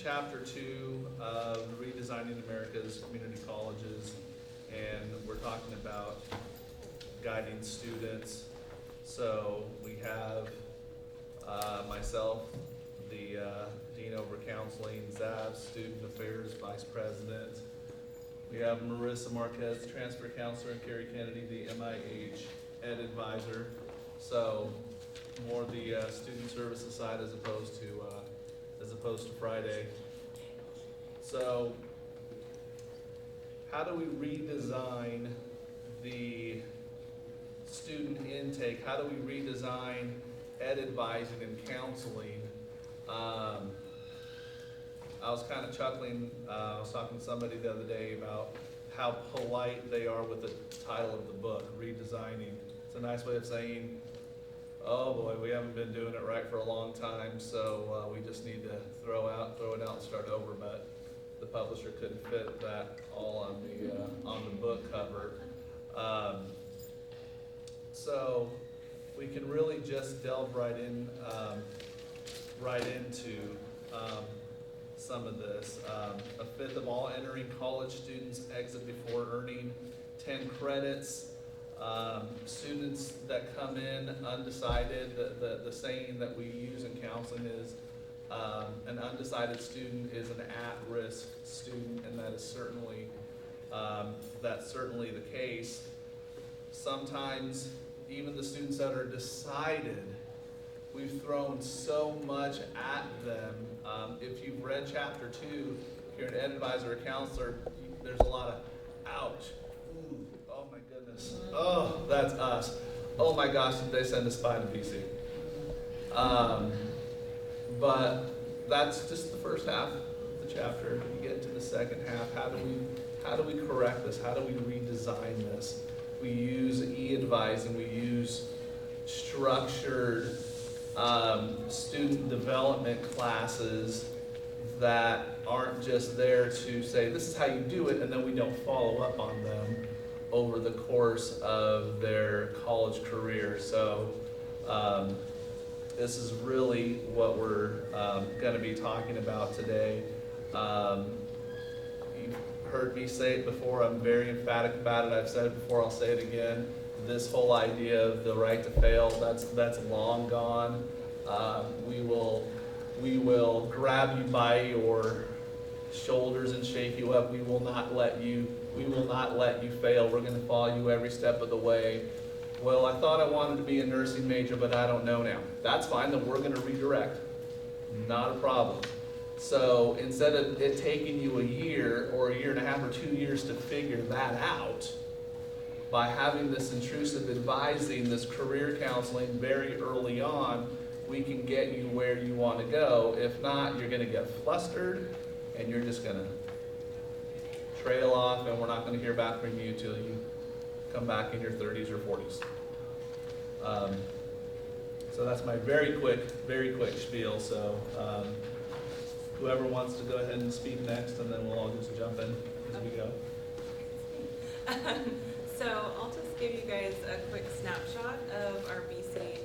chapter 2 of Redesigning America's Community Colleges, and we're talking about guiding students. So we have myself, the Dean over Counseling, Zab, Student Affairs Vice President. We have Marissa Marquez, Transfer Counselor, and Carrie Kennedy, the MIH Ed Advisor. So more the student services side as opposed to Friday. So how do we redesign the student intake? How do we redesign ed advising and counseling? I was kind of chuckling. I was talking to somebody the other day about how polite they are with the title of the book, Redesigning. It's a nice way of saying, oh boy, we haven't been doing it right for a long time, so we just need to throw it out and start over. But the publisher couldn't fit that all on the book cover. So we can really just delve right into some of this. A fifth of all entering college students exit before earning 10 credits. Students that come in undecided, the saying that we use in counseling is an undecided student is an at-risk student, and that is certainly the case. Sometimes even the students that are decided, we've thrown so much at them. If you've read chapter 2, if you're an ed advisor or counselor, there's a lot of ouch. Ooh, oh my goodness. Oh, that's us. Oh my gosh, did they send us by to PC? But that's just the first half of the chapter. You get to the second half. How do we correct this? How do we redesign this? We use e-advising. We use structured student development classes that aren't just there to say this is how you do it, and then we don't follow up on them over the course of their college career. So this is really what we're going to be talking about today. You've heard me say it before. I'm very emphatic about it. I've said it before. I'll say it again. This whole idea of the right to fail, that's long gone. We will grab you by your shoulders and shake you up. We will not let you fail. We're going to follow you every step of the way. Well, I thought I wanted to be a nursing major, but I don't know now. That's fine, then we're going to redirect. Not a problem. So instead of it taking you a year or a year and a half or 2 years to figure that out, by having this intrusive advising, this career counseling very early on, we can get you where you want to go. If not, you're going to get flustered and you're just going to trail off, and we're not going to hear back from you till you come back in your 30s or 40s. So that's my very quick spiel. So whoever wants to go ahead and speak next, and then we'll all just jump in as we go. So I'll just give you guys a quick snapshot of our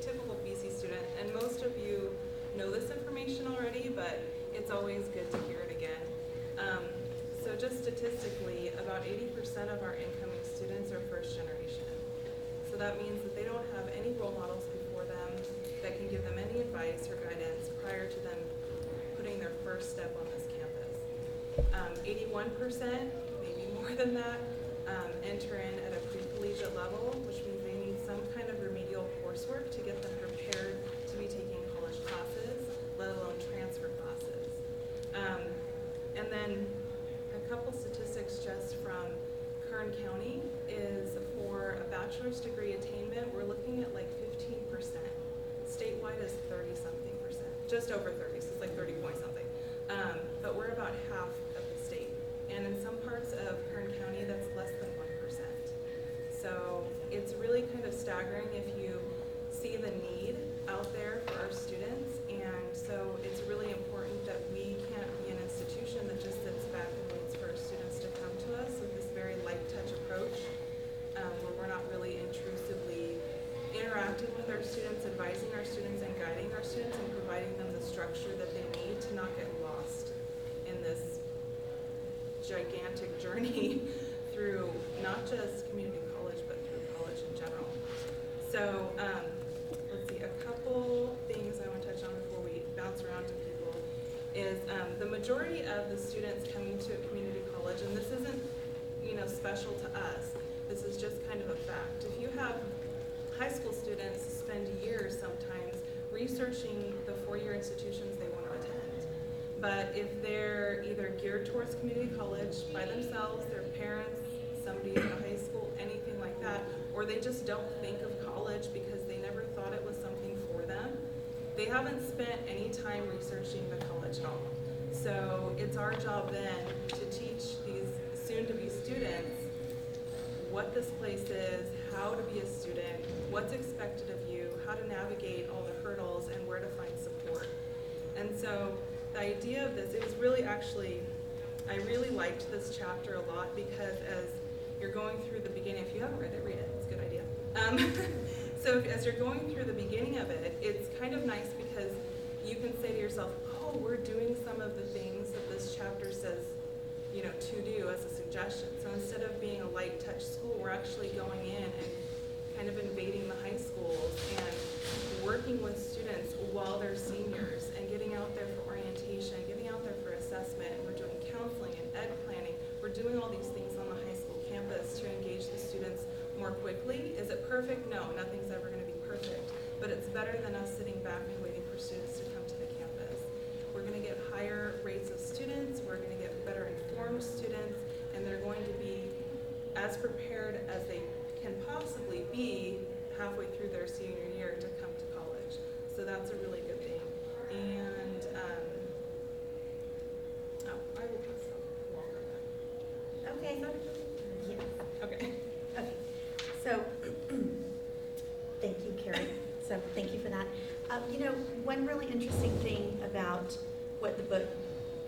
typical BC student, and most of you know this information already, but it's always good to hear it again. So just statistically, about 80% of our incoming students are first generation. So that means that they don't have any role models before them that can give them any advice or guidance prior to them putting their first step on this campus. 81%, maybe more than that, enter in at a pre-collegiate level, which means they need some kind of remedial coursework to get them prepared to be taking college classes, let alone transfer classes. And then a couple statistics just from Kern County is for a bachelor's degree attainment, we're looking at like 15%. Statewide is 30-something%, just over 30, so it's like 30 point something. But we're about half of the state. And in some parts of Kern County, that's less than 1%. So it's really kind of staggering if you see the need out there for our students. And so it's really important that we can't be an institution that just sits back and waits for our students to come to us with this very light touch approach, where we're not really intrusively interacting with our students, advising our students, and guiding our students, and providing them the structure that they need to not gigantic journey through not just community college, but through college in general. So let's see, a couple things I want to touch on before we bounce around to people is the majority of the students coming to a community college, and this isn't, special to us, this is just kind of a fact. If you have high school students spend years sometimes researching the four-year institutions they want to attend. But if they're either geared towards community college by themselves, their parents, somebody at a high school, anything like that, or they just don't think of college because they never thought it was something for them, they haven't spent any time researching the college at all. So it's our job then to teach these soon-to-be students what this place is, how to be a student, what's expected of you, how to navigate all the hurdles, and where to find support. And so the idea of this, it was really actually, I really liked this chapter a lot because as you're going through the beginning, if you haven't read it, it's a good idea. So as you're going through the beginning of it, it's kind of nice because you can say to yourself, oh, we're doing some of the things that this chapter says to do as a suggestion. So instead of being a light touch school, we're actually going in and kind of invading the high schools and working with students while they're seniors and getting out there for orientation, getting out there for assessment. And we're doing counseling and ed planning. We're doing all these things on the high school campus to engage the students more quickly. Is it perfect? No, nothing's ever going to be perfect. But it's better than us sitting back and waiting for students to come to the campus. We're going to get higher rates of students, we're going to get better informed students, and they're going to be as prepared as they can possibly be halfway through their senior year to come to college. So that's a really good thing. And, I will pass it along. Okay. Yes. Okay. Okay. So, thank you, Carrie. So thank you for that. One really interesting thing about what the book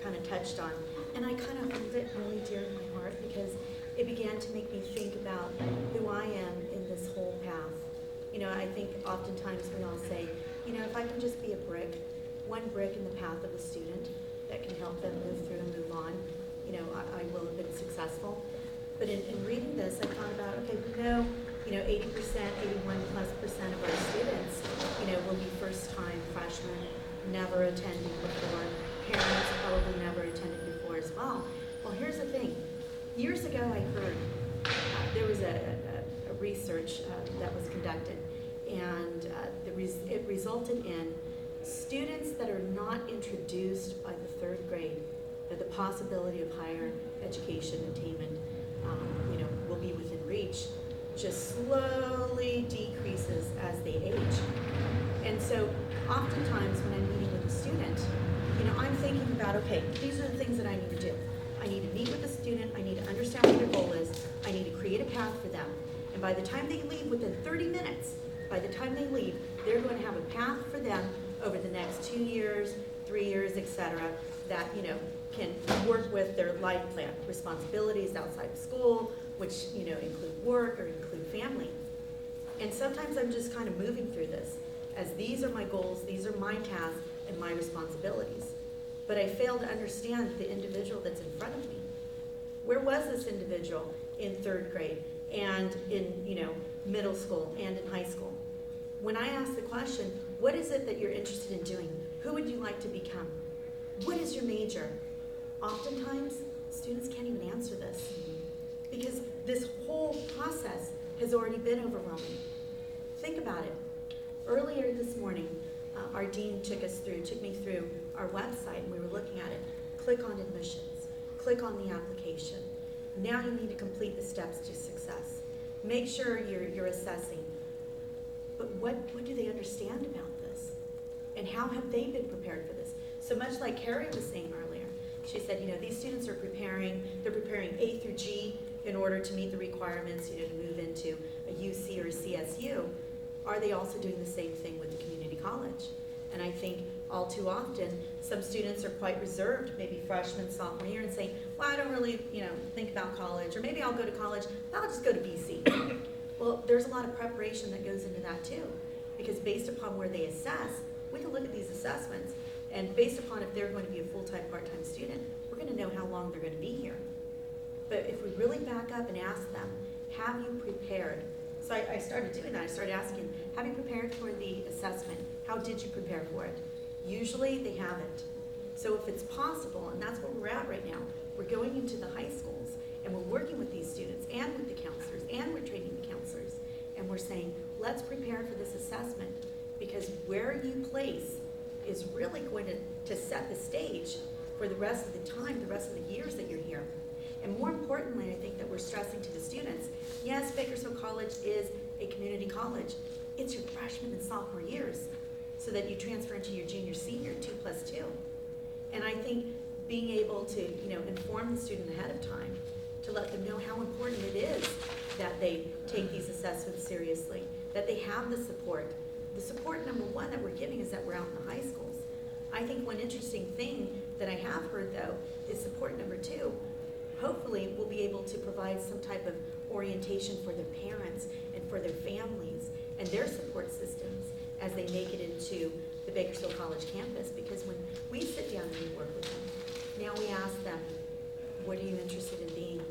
kind of touched on, and I kind of hold it really dear to my heart because it began to make me think about who I am in this whole path. I think oftentimes we all say, if I can just be a brick, one brick in the path of a student that can help them move through and move on, I will have been successful. But in reading this, I thought about, okay, we know, 80%, 81+% of our students, will be first-time freshmen, never attending before. Parents probably never attended before as well. Well, here's the thing. Years ago, I heard there was a research that was conducted, and it resulted in students that are not introduced by the third grade that the possibility of higher education attainment will be within reach, just slowly decreases as they age. And so oftentimes when I'm meeting with a student, I'm thinking about, okay, these are the things that I need to do. I need to meet with the student, I need to understand what their goal is, I need to create a path for them. And by the time they leave, within 30 minutes, by the time they leave, they're going to have a path for them over the next 2 years, 3 years, etc., that, can work with their life plan, responsibilities outside of school, which, include work or include family. And sometimes I'm just kind of moving through this as these are my goals, these are my tasks and my responsibilities. But I fail to understand the individual that's in front of me. Where was this individual in third grade and in, middle school and in high school? When I ask the question, what is it that you're interested in doing? Who would you like to become? What is your major? Oftentimes, students can't even answer this because this whole process has already been overwhelming. Think about it. Earlier this morning, our dean took me through our website, and we were looking at it. Click on admissions. Click on the application. Now you need to complete the steps to success. Make sure you're assessing. But what do they understand about this? And how have they been prepared for this? So much like Carrie was saying earlier, she said, these students are preparing A through G in order to meet the requirements, to move into a UC or a CSU. Are they also doing the same thing with the community college? And I think all too often, some students are quite reserved, maybe freshman, sophomore year, and saying, well, I don't really, think about college, or maybe I'll go to college, I'll just go to BC. Well, there's a lot of preparation that goes into that too, because based upon where they assess, we can look at these assessments, and based upon if they're going to be a full-time, part-time student, we're going to know how long they're going to be here. But if we really back up and ask them, have you prepared? So I started doing that. I started asking, have you prepared for the assessment? How did you prepare for it? Usually they haven't. So if it's possible, and that's where we're at right now, we're going into the high schools and we're working with these students and with the counselors and we're training the counselors. And we're saying, let's prepare for this assessment, because where you place is really going to set the stage for the rest of the time, the rest of the years that you're here. And more importantly, I think that we're stressing to the students, yes, Bakersfield College is a community college. It's your freshman and sophomore years, so that you transfer into your junior, senior, 2+2. And I think being able to, inform the student ahead of time, to let them know how important it is that they take these assessments seriously, that they have the support. The support, number one, that we're giving is that we're out in the high schools. I think one interesting thing that I have heard, though, is support number two. Hopefully, we'll be able to provide some type of orientation for their parents and for their families and their support systems as they make it into the Bakersfield College campus. Because when we sit down and we work with them, now we ask them, what are you interested in being?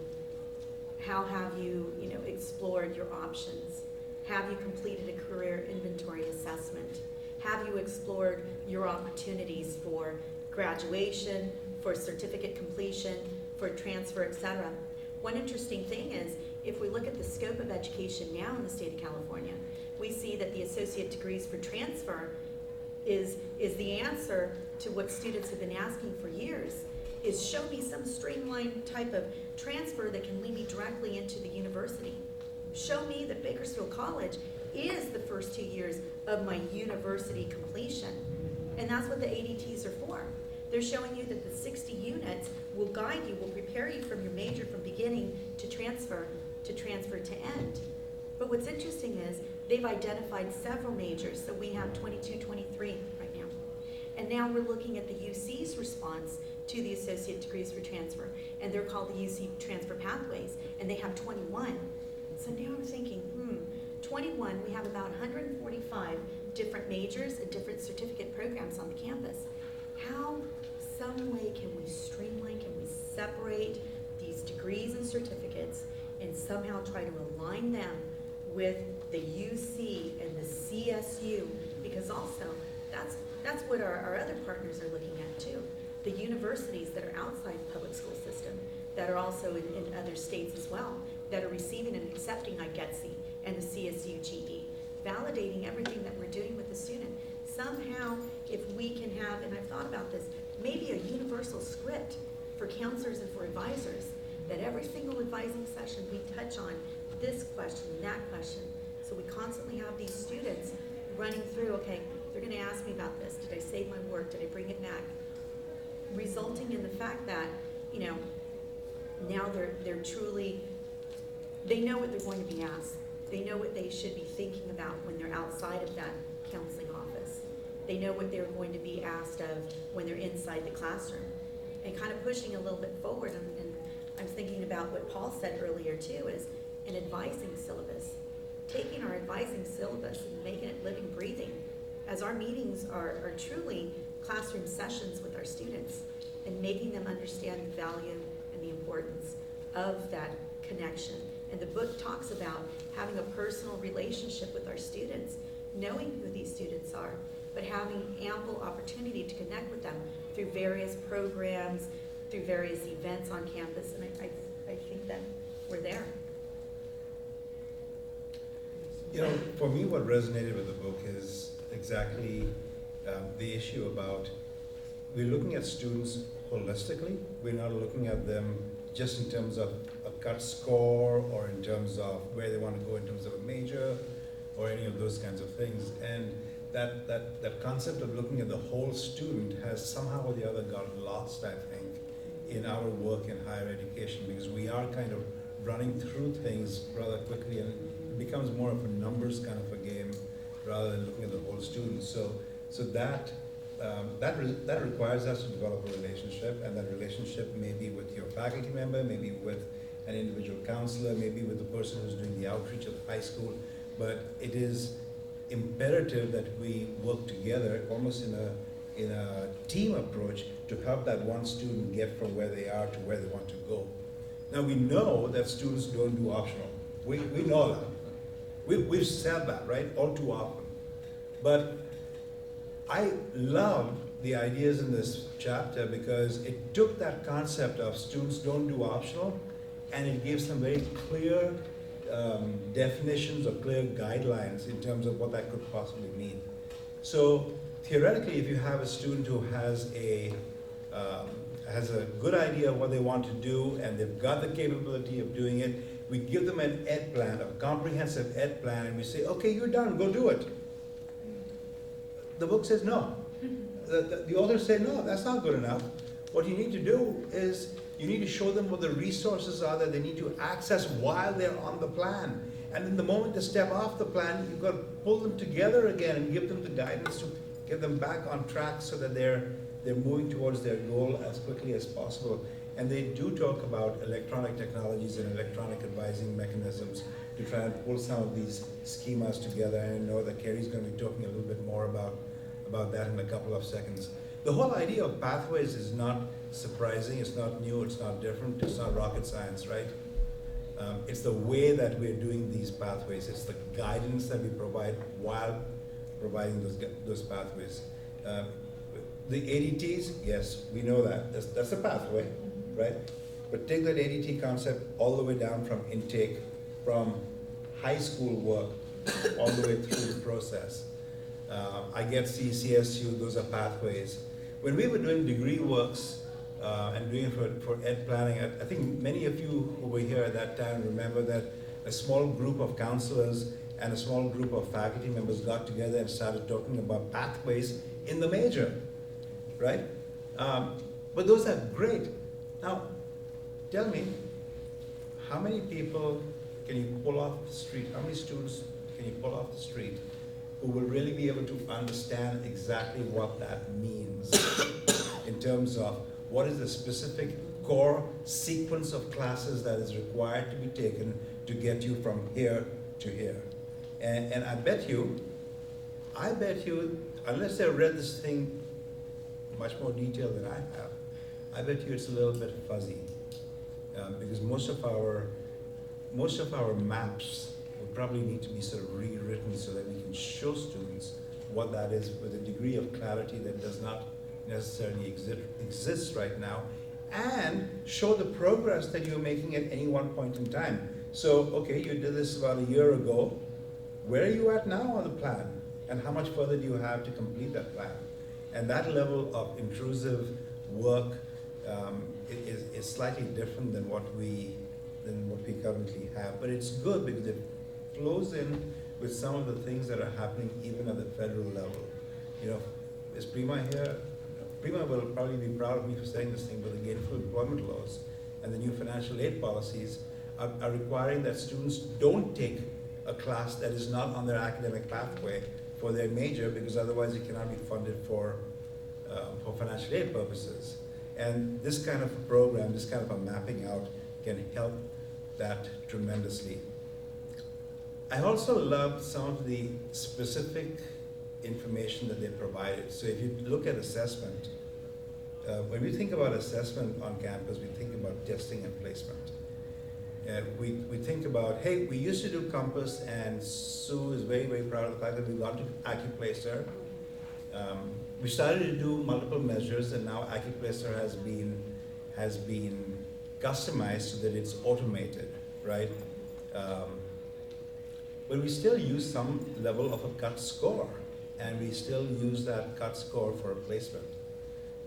How have you, explored your options? Have you completed a career inventory assessment? Have you explored your opportunities for graduation, for certificate completion, for transfer, etc.? One interesting thing is, if we look at the scope of education now in the state of California, we see that the associate degrees for transfer is the answer to what students have been asking for years, is show me some streamlined type of transfer that can lead me directly into the university. Show me that Bakersfield College is the first 2 years of my university completion. And that's what the ADTs are for. They're showing you that the 60 units will guide you, will prepare you from your major from beginning to transfer to end. But what's interesting is they've identified several majors. So we have 22, 23 right now. And now we're looking at the UC's response to the associate degrees for transfer. And they're called the UC Transfer Pathways. And they have 21. So now I'm thinking, 21, we have about 145 different majors and different certificate programs on the campus. How, some way, can we streamline, can we separate these degrees and certificates and somehow try to align them with the UC and the CSU? Because also, that's what our other partners are looking at too. The universities that are outside the public school system, that are also in other states as well, that are receiving and accepting IGETC and the CSU GE, validating everything that we're doing with the student. Somehow, if we can have, and I've thought about this, maybe a universal script for counselors and for advisors, that every single advising session we touch on this question and that question. So we constantly have these students running through, okay, they're gonna ask me about this. Did I save my work? Did I bring it back? Resulting in the fact that, now they're truly, they know what they're going to be asked. They know what they should be thinking about when they're outside of that counseling office. They know what they're going to be asked of when they're inside the classroom. And kind of pushing a little bit forward, and I'm thinking about what Paul said earlier too, is an advising syllabus. Taking our advising syllabus and making it living, breathing, as our meetings are truly classroom sessions with our students, and making them understand the value and the importance of that connection. And the book talks about having a personal relationship with our students, knowing who these students are, but having ample opportunity to connect with them through various programs, through various events on campus, and I think that we're there. For me, what resonated with the book is exactly the issue about we're looking at students holistically. We're not looking at them just in terms of a cut score or in terms of where they want to go in terms of a major or any of those kinds of things. And that concept of looking at the whole student has somehow or the other got lost, I think, in our work in higher education, because we are kind of running through things rather quickly, and it becomes more of a numbers kind of a game rather than looking at the whole student. So that requires us to develop a relationship, and that relationship may be with your faculty member, maybe with an individual counselor, maybe with the person who's doing the outreach at the high school. But it is imperative that we work together, almost in a team approach, to help that one student get from where they are to where they want to go. Now, we know that students don't do optional. We know that. We've said that, right, all too often. But I love the ideas in this chapter because it took that concept of students don't do optional and it gives some very clear definitions or clear guidelines in terms of what that could possibly mean. So theoretically, if you have a student who has a good idea of what they want to do and they've got the capability of doing it, we give them an ed plan, a comprehensive ed plan, and we say, okay, you're done, go do it. The book says no. The authors say, no, that's not good enough. What you need to do is you need to show them what the resources are that they need to access while they're on the plan. And then the moment they step off the plan, you've got to pull them together again and give them the guidance to get them back on track so that they're moving towards their goal as quickly as possible. And they do talk about electronic technologies and electronic advising mechanisms to try and pull some of these schemas together. And I know that Carrie's going to be talking a little bit more about that in a couple of seconds. The whole idea of pathways is not surprising, it's not new, it's not different, it's not rocket science, right? It's the way that we're doing these pathways, it's the guidance that we provide while providing those pathways. The ADTs, yes, we know that, that's a pathway, right? But take that ADT concept all the way down from intake, from high school work, all the way through the process. I get CSU, those are pathways. When we were doing degree works and doing it for ed planning, I think many of you who were here at that time remember that a small group of counselors and a small group of faculty members got together and started talking about pathways in the major, right? But those are great. Now, tell me, how many people can you pull off the street? How many students can you pull off the street who will really be able to understand exactly what that means in terms of what is the specific core sequence of classes that is required to be taken to get you from here to here? And I bet you, unless they read this thing much more detailed than I have, I bet you it's a little bit fuzzy. Because most of our maps would probably need to be sort of rewritten so that we can show students what that is with a degree of clarity that does not necessarily exist right now, and show the progress that you're making at any one point in time. So, okay, you did this about a year ago. Where are you at now on the plan? And how much further do you have to complete that plan? And that level of intrusive work is slightly different than what we currently have. But it's good because it flows in with some of the things that are happening even at the federal level. You know, is Prima here? Prima will probably be proud of me for saying this thing, but the gainful employment laws and the new financial aid policies are requiring that students don't take a class that is not on their academic pathway for their major, because otherwise it cannot be funded for financial aid purposes. And this kind of a program, this kind of a mapping out can help that tremendously. I also loved some of the specific information that they provided. So if you look at assessment, when we think about assessment on campus, we think about testing and placement. We think about, hey, we used to do Compass, and Sue is very, very proud of the fact that we got to AccuPlacer. We started to do multiple measures, and now AccuPlacer has been customized so that it's automated, right? But we still use some level of a cut score, and we still use that cut score for a placement.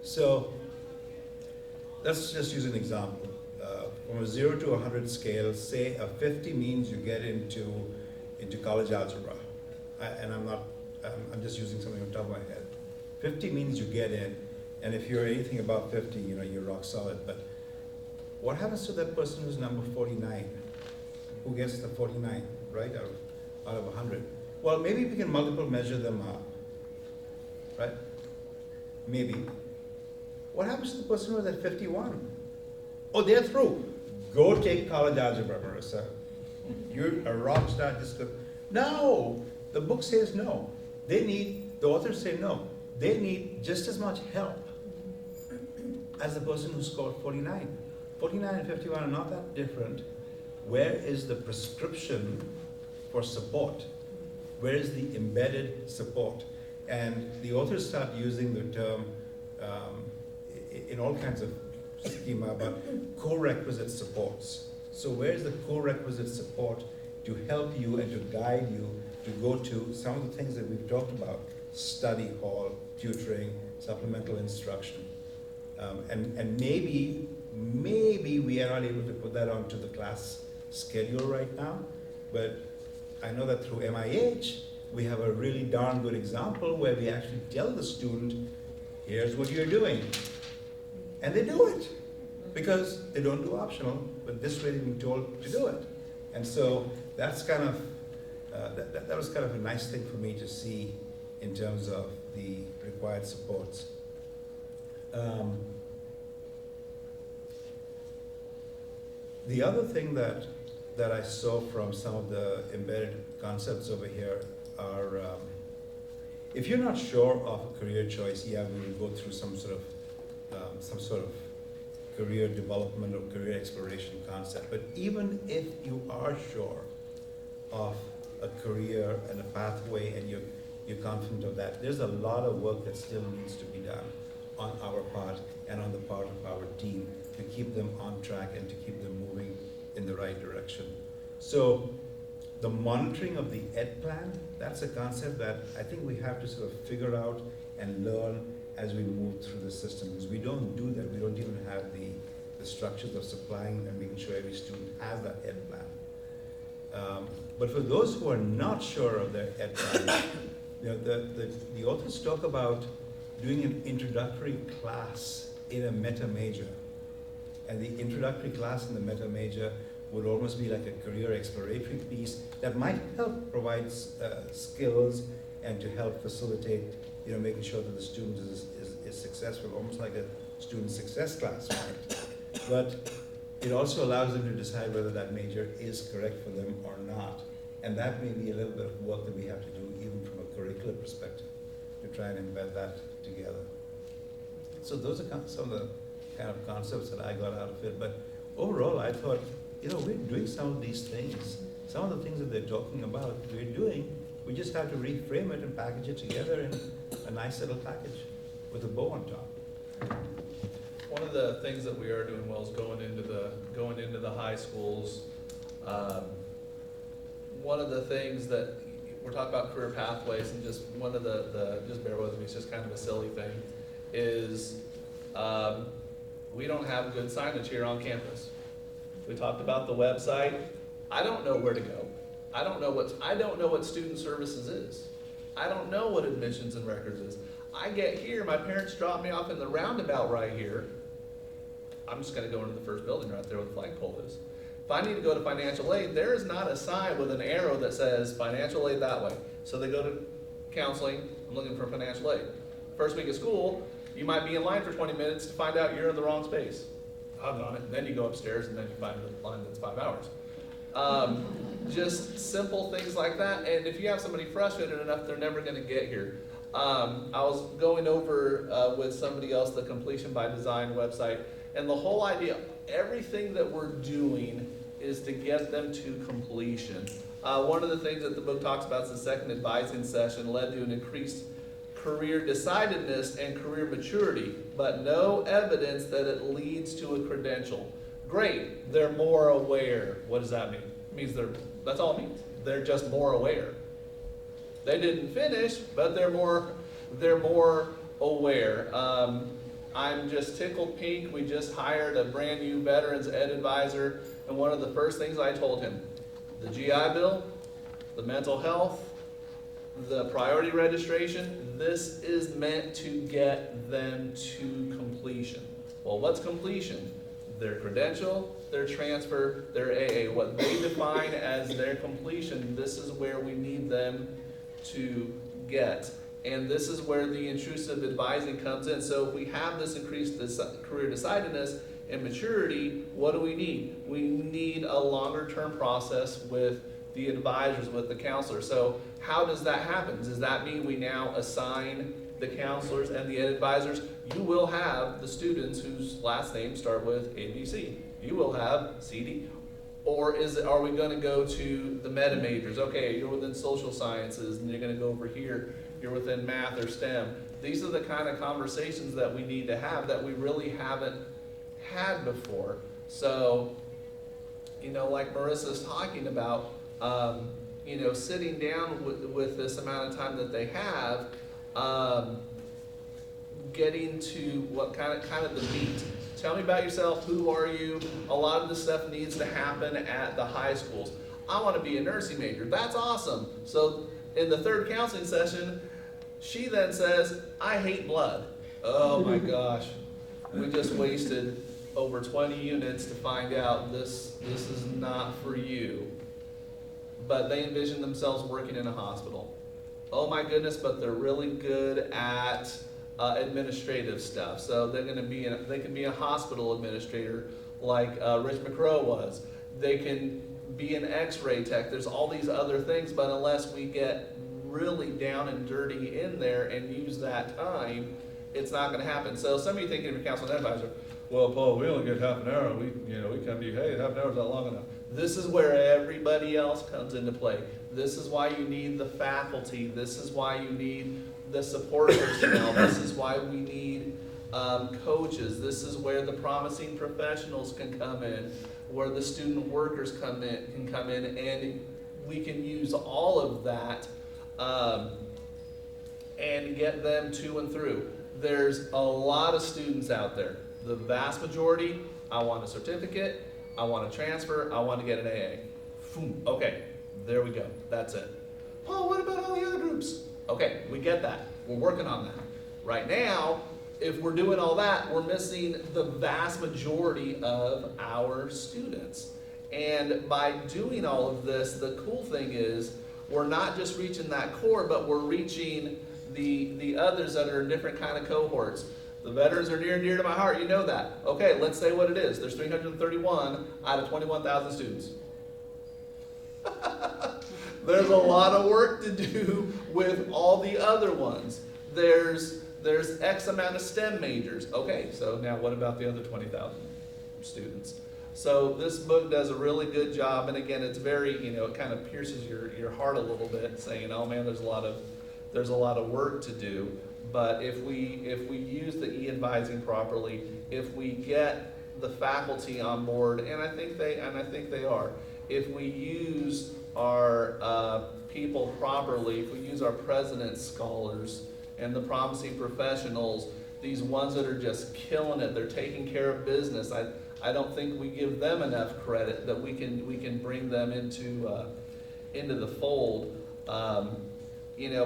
So let's just use an example. From a 0 to 100 scale, say a 50 means you get into college algebra. I'm just using something on top of my head. 50 means you get in, and if you're anything above 50, you know, you're rock solid. But what happens to that person who's number 49? Who gets the 49, right, out of 100? Well, maybe we can multiple measure them up, right? Maybe. What happens to the person who's at 51? Oh, they're through. Go take college algebra, Marissa. You're a rock star. Just go. No, the book says no. The authors say no. They need just as much help as the person who scored 49. 49 and 51 are not that different. Where is the prescription for support? Where is the embedded support? And the authors start using the term in all kinds of schema about co-requisite supports. So where's the co-requisite support to help you and to guide you to go to some of the things that we've talked about, study hall, tutoring, supplemental instruction. And maybe we are not able to put that onto the class schedule right now, but I know that through MIH, we have a really darn good example where we actually tell the student, here's what you're doing. And they do it, because they don't do optional, but this way they've been told to do it. And so that's kind of, that was kind of a nice thing for me to see in terms of the required supports. The other thing that I saw from some of the embedded concepts over here are, if you're not sure of a career choice, yeah, we will go through some sort of career development or career exploration concept. But even if you are sure of a career and a pathway and you're confident of that, there's a lot of work that still needs to be done on our part and on the part of our team to keep them on track and to keep them moving in the right direction. So the monitoring of the ed plan, that's a concept that I think we have to sort of figure out and learn as we move through the system, because we don't do that. We don't even have the structures of supplying and making sure every student has that ed plan. But for those who are not sure of their ed plan, you know, the authors talk about doing an introductory class in a meta major. And the introductory class in the meta major would almost be like a career exploratory piece that might help provide skills and to help facilitate, you know, making sure that the student is successful, almost like a student success class, right? But it also allows them to decide whether that major is correct for them or not. And that may be a little bit of work that we have to do even from a curricular perspective to try and embed that together. So those are some of the kind of concepts that I got out of it. But overall, I thought, you know, we're doing some of these things. Some of the things that they're talking about, we're doing. We just have to reframe it and package it together in a nice little package with a bow on top. One of the things that we are doing well is going into the high schools. One of the things that we're talking about career pathways, and just one of the just bear with me, it's just kind of a silly thing, is we don't have good signage here on campus. We talked about the website. I don't know where to go. I don't know what student services is. I don't know what admissions and records is. I get here, my parents drop me off in the roundabout right here. I'm just gonna go into the first building right there where the flagpole is. If I need to go to financial aid, there is not a sign with an arrow that says financial aid that way. So they go to counseling, I'm looking for financial aid. First week of school, you might be in line for 20 minutes to find out you're in the wrong space. Hug on it, and then you go upstairs and then you find the line that's 5 hours. Just simple things like that, and if you have somebody frustrated enough, they're never gonna get here. I was going over with somebody else the Completion by Design website, and the whole idea, everything that we're doing is to get them to completion. One of the things that the book talks about is the second advising session led to an increased career decidedness and career maturity, but no evidence that it leads to a credential. Great, they're more aware. What does that mean? It means that's all it means. They're just more aware. They didn't finish, but they're more aware. I'm just tickled pink. We just hired a brand new veterans ed advisor, and one of the first things I told him, the GI Bill, the mental health, the priority registration, this is meant to get them to completion. Well, what's completion? Their credential, their transfer, their AA. What they define as their completion, this is where we need them to get. And this is where the intrusive advising comes in. So if we have this increased career decidedness and maturity, what do we need? We need a longer term process with the advisors, with the counselor. So how does that happen? Does that mean we now assign the counselors and the ed advisors, you will have the students whose last names start with ABC. You will have CD. Or are we gonna go to the meta majors? Okay, you're within social sciences and you're gonna go over here, you're within math or STEM. These are the kind of conversations that we need to have that we really haven't had before. So, like Marissa's talking about, sitting down with this amount of time that they have, getting to what kind of the meat. Tell me about yourself, who are you? A lot of this stuff needs to happen at the high schools. I want to be a nursing major. That's awesome. So in the third counseling session, she then says, I hate blood. Oh my gosh. We just wasted over 20 units to find out this is not for you. But they envision themselves working in a hospital. Oh my goodness, but they're really good at administrative stuff. So they can be a hospital administrator like Rich McCrow was. They can be an x-ray tech. There's all these other things, but unless we get really down and dirty in there and use that time, it's not going to happen. So some of you thinking of your counselor and advisor, well, Paul, we only get half an hour. We come to you, hey, half an hour is not long enough. This is where everybody else comes into play. This is why you need the faculty. This is why you need the support personnel. This is why we need coaches. This is where the promising professionals can come in, where the student workers can come in, and we can use all of that and get them to and through. There's a lot of students out there. The vast majority, I want a certificate, I want to transfer, I want to get an AA. Boom. Okay, there we go. That's it. Oh, what about all the other groups? Okay, we get that. We're working on that. Right now, if we're doing all that, we're missing the vast majority of our students. And by doing all of this, the cool thing is we're not just reaching that core, but we're reaching the others that are in different kind of cohorts. The veterans are near and dear to my heart, you know that. Okay, let's say what it is. There's 331 out of 21,000 students. There's a lot of work to do with all the other ones. There's X amount of STEM majors. Okay, so now what about the other 20,000 students? So this book does a really good job, and again, it's very, it kind of pierces your heart a little bit, saying, oh man, there's a lot of work to do. But if we use the e-advising properly, if we get the faculty on board, and I think they are, if we use our people properly, if we use our president's scholars and the promising professionals, these ones that are just killing it, they're taking care of business. I don't think we give them enough credit that we can bring them into the fold.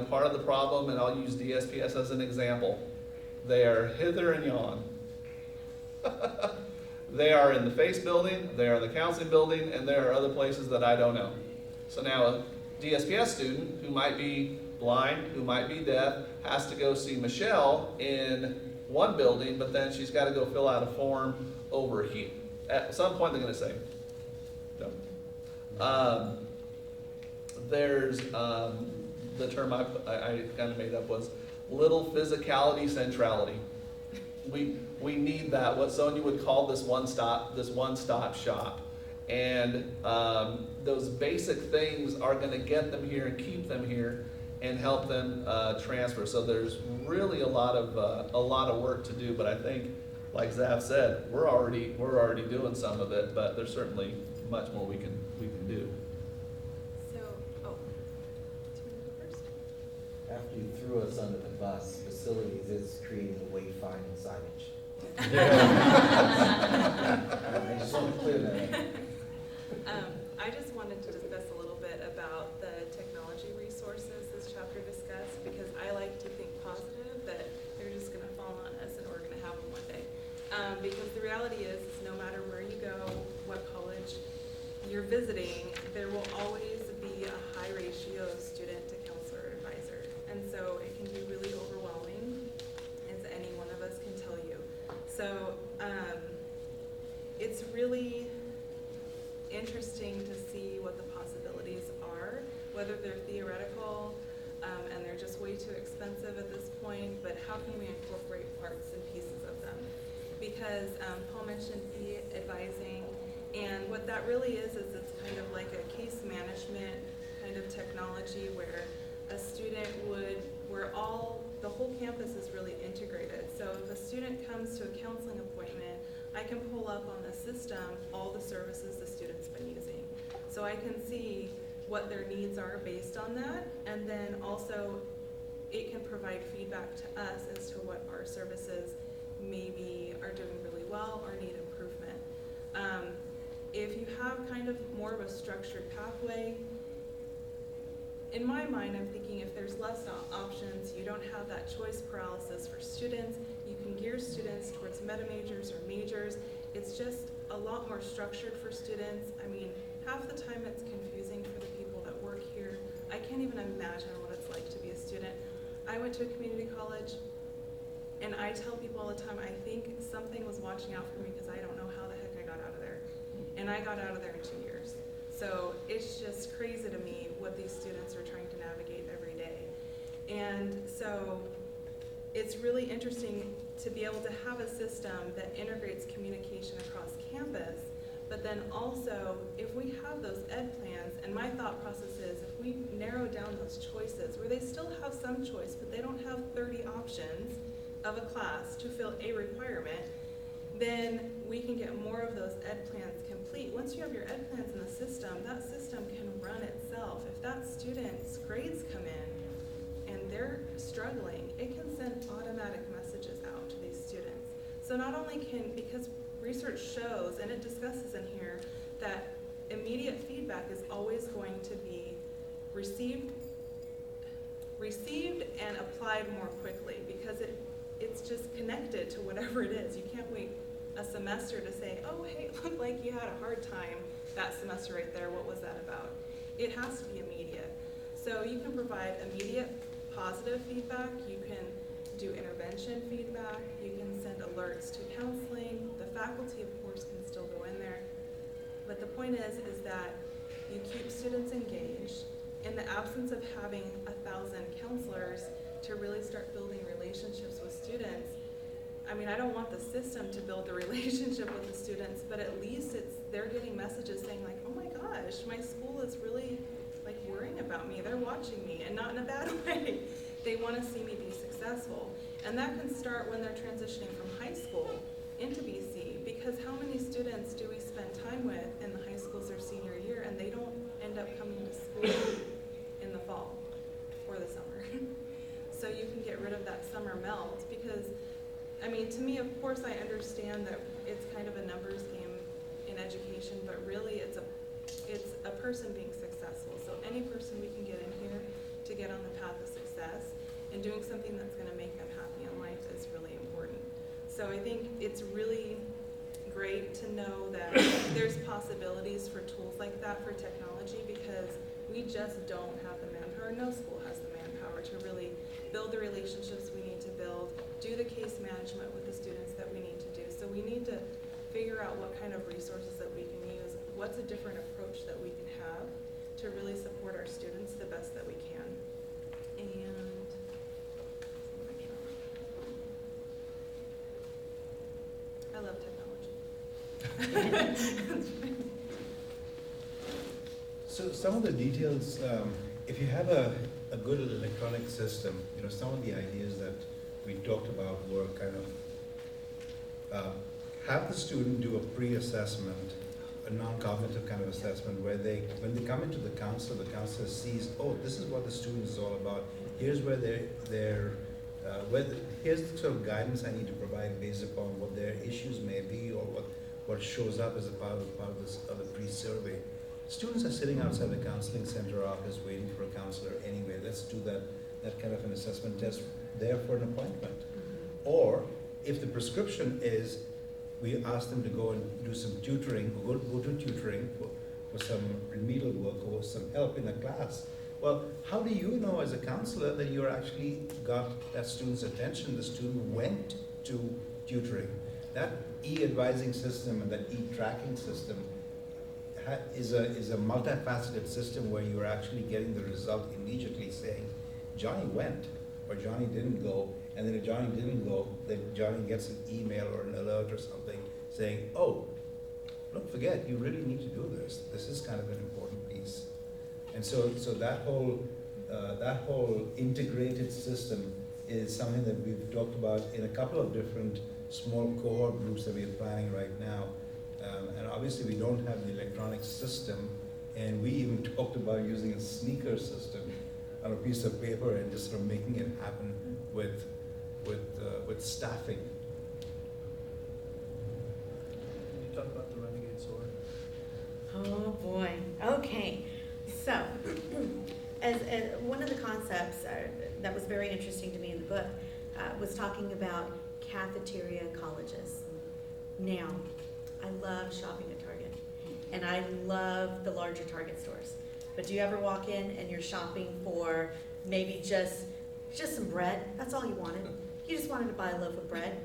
Part of the problem, and I'll use DSPS as an example, they are hither and yon. They are in the FACE building, they are in the counseling building, and there are other places that I don't know. So now a DSPS student who might be blind, who might be deaf, has to go see Michelle in one building, but then she's got to go fill out a form over here. At some point they're going to say, no. There's the term I kind of made up was little physicality centrality. We need that, what Sonia would call this one-stop shop. And those basic things are going to get them here and keep them here and help them transfer. So there's really a lot of work to do. But I think, like Zav said, we're already doing some of it, but there's certainly much more we can do. So, do you want to go first? After you threw us under the bus, facilities is creating the wayfinding signage. I just want to clear that up. I just wanted to discuss a little bit about the technology resources this chapter discussed, because I like to think positive, that they're just going to fall on us and we're going to have them one day. Because the reality is no matter where you go, what college you're visiting, there will always be a high ratio of student to counselor or advisor. And so it can be really overwhelming, as any one of us can tell you. So it's really interesting to see what the possibilities are, whether they're theoretical, and they're just way too expensive at this point, but how can we incorporate parts and pieces of them? Because Paul mentioned e-advising, and what that really is it's kind of like a case management kind of technology where a student would, the whole campus is really integrated. So if a student comes to a counseling appointment, I can pull up on the system all the services the student's been using. So I can see what their needs are based on that, and then also it can provide feedback to us as to what our services maybe are doing really well or need improvement. If you have kind of more of a structured pathway, in my mind, I'm thinking if there's less options, you don't have that choice paralysis for students, you can gear students towards meta majors or majors. It's just a lot more structured for students. I mean, half the time it's confusing for the people that work here. I can't even imagine what it's like to be a student. I went to a community college, and I tell people all the time, I think something was watching out for me because I don't know how the heck I got out of there. And I got out of there in 2 years. So it's just crazy to me what these students are trying to navigate every day. And so it's really interesting to be able to have a system that integrates communication across campus, but then also if we have those ed plans, and my thought process is if we narrow down those choices where they still have some choice, but they don't have 30 options of a class to fill a requirement, then we can get more of those ed plans complete. Once you have your ed plans in the system, that system can run itself. If that student's grades come in and they're struggling, it can send automatic messages out to these students. So not only can, because research shows, and it discusses in here, that immediate feedback is always going to be received and applied more quickly because it's just connected to whatever it is. You can't wait a semester to say, oh, hey, it looked like you had a hard time that semester right there. What was that about? It has to be immediate. So you can provide immediate positive feedback. You can do intervention feedback. You can send alerts to counseling. The faculty, of course, can still go in there. But the point is that you keep students engaged. In the absence of having 1,000 counselors to really start building relationships with students, I mean, I don't want the system to build a relationship with the students, but at least they're getting messages saying like, oh my gosh, my school is really like worrying about me. They're watching me, and not in a bad way. They want to see me be successful. And that can start when they're transitioning from high school into BC, because how many students do we spend time with in the high schools their senior year and they don't end up coming to school in the fall or the summer? So you can get rid of that summer melt because, I mean, to me, of course, I understand that it's kind of a numbers game in education, but really it's a person being successful. So any person we can get in here to get on the path of success and doing something that's going to make them happy in life is really important. So I think it's really great to know that there's possibilities for tools like that for technology because we just don't have the manpower. No school has the manpower to really build the relationships we need to build, do the case management with the students that we need to do. So we need to figure out what kind of resources that we can use, what's a different approach that we can have to really support our students the best that we can. And I love technology. So some of the details, if you have a good electronic system, you know, some of the ideas that we talked about were kind of have the student do a pre-assessment, a non-cognitive kind of assessment where when they come into the counselor sees, oh, this is what the student is all about. Here's where here's the sort of guidance I need to provide based upon what their issues may be or what shows up as a part of the pre-survey. Students are sitting outside the counseling center office waiting for a counselor anyway. Let's do that kind of an assessment test there for an appointment. Or if the prescription is we ask them to go and do some tutoring, go to tutoring for some remedial work or some help in a class. Well, how do you know as a counselor that you're actually got that student's attention, the student went to tutoring? That e-advising system and that e-tracking system is a multifaceted system where you're actually getting the result immediately saying, Johnny went, or Johnny didn't go, and then if Johnny didn't go, then Johnny gets an email or an alert or something saying, oh, don't forget, you really need to do this. This is kind of an important piece. And so that whole integrated system is something that we've talked about in a couple of different small cohort groups that we are planning right now. And obviously we don't have the electronic system, and we even talked about using a sneaker system on a piece of paper and just sort of making it happen with staffing. Can you talk about the Renegade Sword? Oh, boy. Okay. So, as one of the concepts that was very interesting to me in the book was talking about cafeteria colleges. Now, I love shopping at Target, and I love the larger Target stores. But do you ever walk in and you're shopping for maybe just some bread? That's all you wanted. You just wanted to buy a loaf of bread.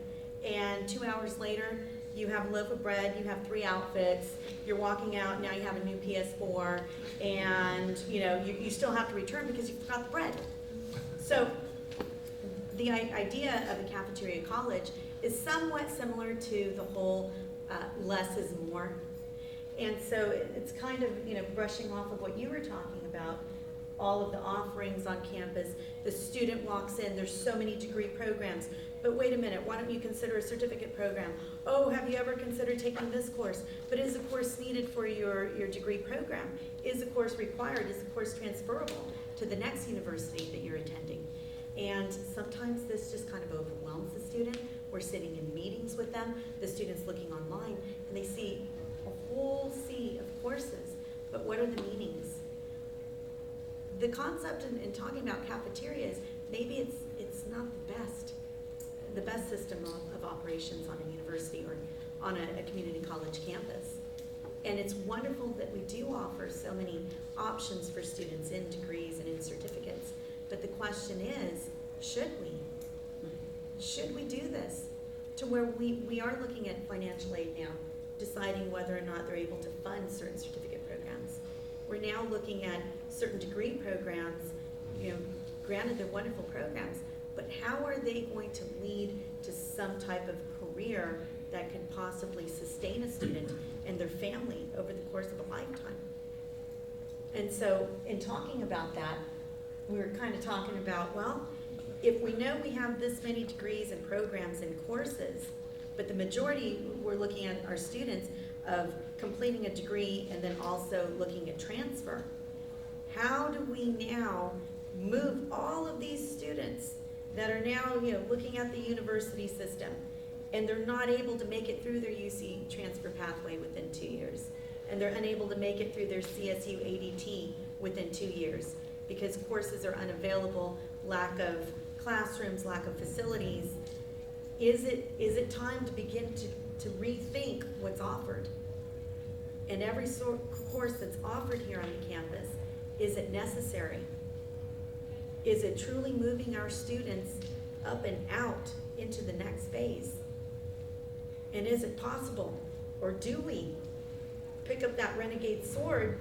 And 2 hours later, you have a loaf of bread, you have 3 outfits, you're walking out, now you have a new PS4, and you still have to return because you forgot the bread. So the idea of a cafeteria college is somewhat similar to the whole less is more. And so it's kind of, brushing off of what you were talking about, all of the offerings on campus. The student walks in, there's so many degree programs, but wait a minute, why don't you consider a certificate program? Oh, have you ever considered taking this course? But is the course needed for your degree program? Is the course required? Is the course transferable to the next university that you're attending? And sometimes this just kind of overwhelms the student. We're sitting in meetings with them, the student's looking online, and they see a whole sea of courses, but what are the meanings? The concept in talking about cafeterias, maybe it's not the best system of operations on a university or on a community college campus. And it's wonderful that we do offer so many options for students in degrees and in certificates. But the question is, should we? Should we do this? To where we are looking at financial aid now, deciding whether or not they're able to fund certain certificate programs. We're now looking at certain degree programs, granted they're wonderful programs, but how are they going to lead to some type of career that could possibly sustain a student and their family over the course of a lifetime? And so in talking about that, we were kind of talking about, well, if we know we have this many degrees and programs and courses, but the majority we're looking at our students of completing a degree and then also looking at transfer, how do we now move all of these students that are now looking at the university system and they're not able to make it through their UC transfer pathway within 2 years, and they're unable to make it through their CSU ADT within 2 years because courses are unavailable, lack of classrooms, lack of facilities? Is it time to begin to rethink what's offered? And every course that's offered here on the campus, is it necessary? Is it truly moving our students up and out into the next phase? And is it possible, or do we pick up that renegade sword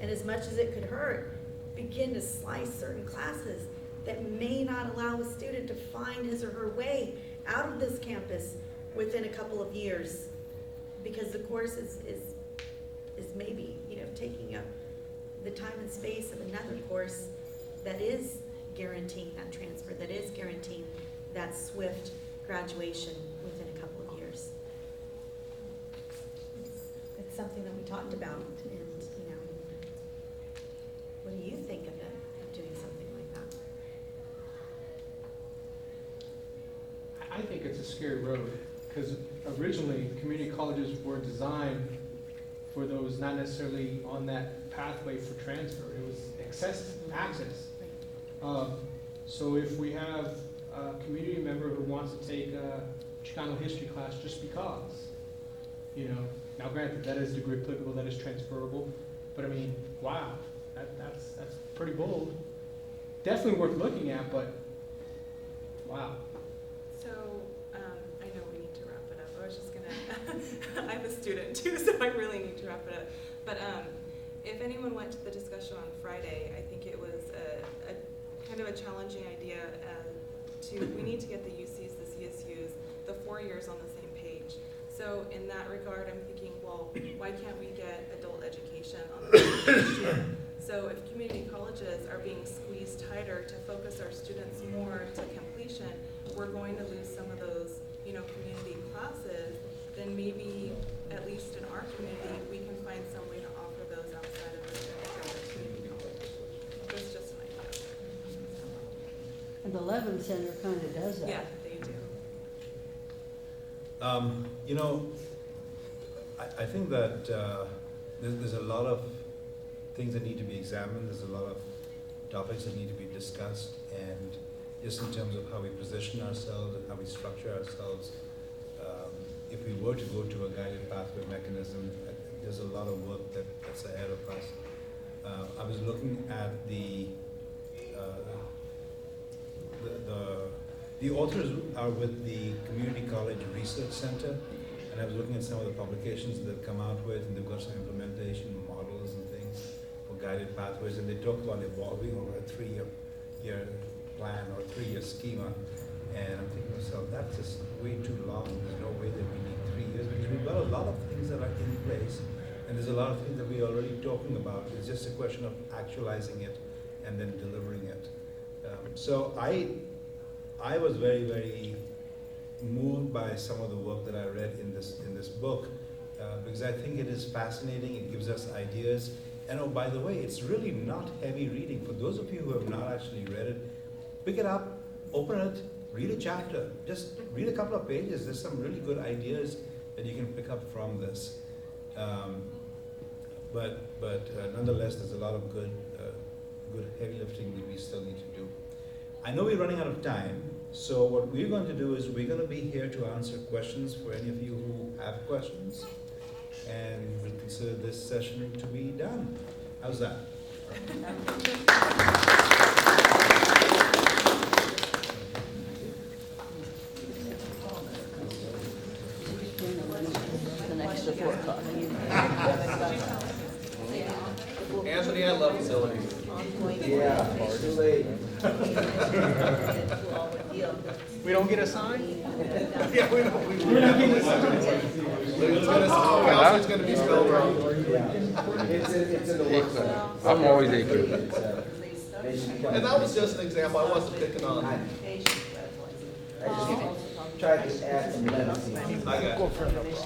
and, as much as it could hurt, begin to slice certain classes that may not allow a student to find his or her way out of this campus within a couple of years, because the course is maybe taking up the time and space of another course that is guaranteeing that transfer, that is guaranteeing that swift graduation within a couple of years. It's something that we talked about, and what do you think of it, of doing something like that? I think it's a scary road, because originally community colleges were designed for those not necessarily on that pathway for transfer. It was access. So if we have a community member who wants to take a Chicano history class just because, now granted that is degree applicable, that is transferable, but I mean, wow, that's pretty bold. Definitely worth looking at, but wow. So, I know we need to wrap it up. I was just gonna, I'm a student too, so I really need to wrap it up. But if anyone went to the discussion on Friday, I think it was a kind of a challenging idea we need to get the UCs, the CSUs, the 4 years on the same page. So in that regard, I'm thinking, well, why can't we get adult education on the same page too? So if community colleges are being squeezed tighter to focus our students more to completion, we're going to lose some of those, community classes. Then maybe, at least in our community, we can find some way to offer those outside of the community college. That's just an idea. And the Levin Center kind of does that. Yeah, they do. I think that there's a lot of things that need to be examined, there's a lot of topics that need to be discussed, and just in terms of how we position ourselves and how we structure ourselves, if we were to go to a guided pathway mechanism, there's a lot of work that's ahead of us. I was looking at the authors are with the Community College Research Center, and I was looking at some of the publications that they've come out with, and they've got some implementation models and things for guided pathways, and they talk about evolving over a 3-year plan or 3-year schema. And I'm thinking to myself, that's just way too long. There's no way that we need 3 years, because we've got a lot of things that are in place, and there's a lot of things that we're already talking about. It's just a question of actualizing it and then delivering it. So I was very, very moved by some of the work that I read in this book, because I think it is fascinating. It gives us ideas. And oh, by the way, it's really not heavy reading. For those of you who have not actually read it, pick it up, open it, read a chapter. Just read a couple of pages. There's some really good ideas that you can pick up from this. But nonetheless, there's a lot of good heavy lifting that we still need to do. I know we're running out of time, so what we're going to do is we're going to be here to answer questions for any of you who have questions, and we'll consider this session to be done. How's that? An extra 4 o'clock. Anthony, I love facilities. Yeah, it's too late. We don't get a sign? Yeah, we're not getting this. Council's gonna be spelled wrong. Yeah. It's in the works. I'm always AQ. And that was just an example. I wasn't picking on. I just tried to add some levity. I got it.